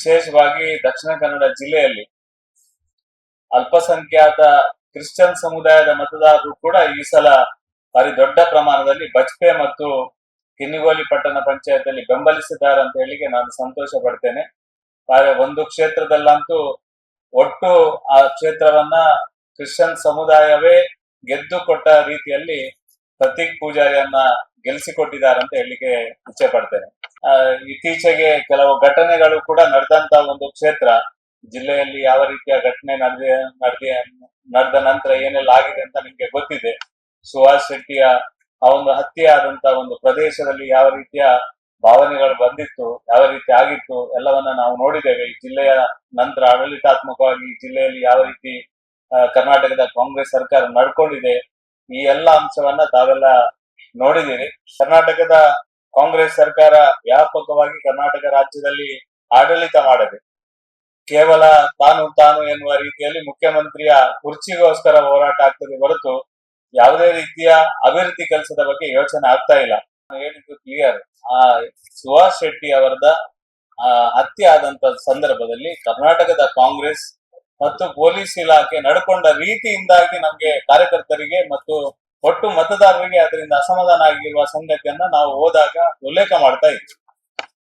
ವಿಶೇಷವಾಗಿ ದಕ್ಷಿಣ ಕನ್ನಡ ಜಿಲ್ಲೆಯಲ್ಲಿ ಅಲ್ಪಸಂಖ್ಯಾತ ಕ್ರಿಶ್ಚಿಯನ್ ಸಮುದಾಯದ ಮತದಾರರು ಕೂಡ ಈ ಸಲ ಭಾರಿ ದೊಡ್ಡ ಪ್ರಮಾಣದಲ್ಲಿ ಬಜ್ಪೆ ಮತ್ತು ಕಿನ್ನಿಗೋಲಿ ಪಟ್ಟಣ ಪಂಚಾಯತ್ ಬೆಂಬಲಿಸಿದ್ದಾರೆ ಅಂತ ಹೇಳಿಗೆ ನಾನು ಸಂತೋಷ ಪಡ್ತೇನೆ. ಒಂದು ಕ್ಷೇತ್ರದಲ್ಲಂತೂ ಒಟ್ಟು ಆ ಕ್ಷೇತ್ರವನ್ನ ಕ್ರಿಶ್ಚಿಯನ್ ಸಮುದಾಯವೇ ಗೆದ್ದು ಕೊಟ್ಟ ರೀತಿಯಲ್ಲಿ ಪ್ರತೀಕ್ ಪೂಜಾರಿಯನ್ನ ಗೆಲ್ಲಿಸಿಕೊಟ್ಟಿದ್ದಾರೆ ಅಂತ ಹೇಳಿಕೆ ಇಚ್ಛೆ ಪಡ್ತೇನೆ. ಇತ್ತೀಚೆಗೆ ಕೆಲವು ಘಟನೆಗಳು ಕೂಡ ನಡೆದಂತ ಒಂದು ಕ್ಷೇತ್ರ, ಜಿಲ್ಲೆಯಲ್ಲಿ ಯಾವ ರೀತಿಯ ಘಟನೆ ನಡೆದ ನಂತರ ಏನೆಲ್ಲ ಆಗಿದೆ ಅಂತ ನಿಮ್ಗೆ ಗೊತ್ತಿದೆ. ಸುಹಾಸ್ ಶೆಟ್ಟಿಯ ಆ ಒಂದು ಹತ್ಯೆ ಆದಂತ ಒಂದು ಪ್ರದೇಶದಲ್ಲಿ ಯಾವ ರೀತಿಯ ಭಾವನೆಗಳು ಬಂದಿತ್ತು, ಯಾವ ರೀತಿ ಆಗಿತ್ತು ಎಲ್ಲವನ್ನ ನಾವು ನೋಡಿದ್ದೇವೆ. ಈ ಜಿಲ್ಲೆಯ ನಂತರ ಆಡಳಿತಾತ್ಮಕವಾಗಿ ಈ ಜಿಲ್ಲೆಯಲ್ಲಿ ಯಾವ ರೀತಿ ಕರ್ನಾಟಕದ ಕಾಂಗ್ರೆಸ್ ಸರ್ಕಾರ ನಡ್ಕೊಂಡಿದೆ, ಈ ಎಲ್ಲ ಅಂಶವನ್ನ ತಾವೆಲ್ಲ ನೋಡಿದ್ದೀರಿ. ಕರ್ನಾಟಕದ ಕಾಂಗ್ರೆಸ್ ಸರ್ಕಾರ ವ್ಯಾಪಕವಾಗಿ ಕರ್ನಾಟಕ ರಾಜ್ಯದಲ್ಲಿ ಆಡಳಿತ ಮಾಡದೆ ಕೇವಲ ತಾನು ಎನ್ನುವ ರೀತಿಯಲ್ಲಿ ಮುಖ್ಯಮಂತ್ರಿಯ ಕುರ್ಚಿಗೋಸ್ಕರ ಹೋರಾಟ ಆಗ್ತದೆ ಹೊರತು ಯಾವುದೇ ರೀತಿಯ ಅಭಿವೃದ್ಧಿ ಕೆಲಸದ ಬಗ್ಗೆ ಯೋಚನೆ ಆಗ್ತಾ ಇಲ್ಲ. ನಾನು ಹೇಳಿದ್ದು ಕ್ಲಿಯರ್. ಆ ಸುಹಾಸ್ ಶೆಟ್ಟಿ ಅವರದ ಹತ್ಯೆ ಆದಂತ ಸಂದರ್ಭದಲ್ಲಿ ಕರ್ನಾಟಕದ ಕಾಂಗ್ರೆಸ್ ಮತ್ತು ಪೊಲೀಸ್ ಇಲಾಖೆ ನಡ್ಕೊಂಡ ರೀತಿಯಿಂದಾಗಿ ನಮ್ಗೆ ಕಾರ್ಯಕರ್ತರಿಗೆ ಮತ್ತು ಒಟ್ಟು ಮತದಾರರಿಗೆ ಅದರಿಂದ ಅಸಮಾಧಾನ ಆಗಿರುವ ಸಂಗತಿಯನ್ನ ನಾವು ಹೋದಾಗ ಉಲ್ಲೇಖ ಮಾಡ್ತಾ ಇದ್ವಿ.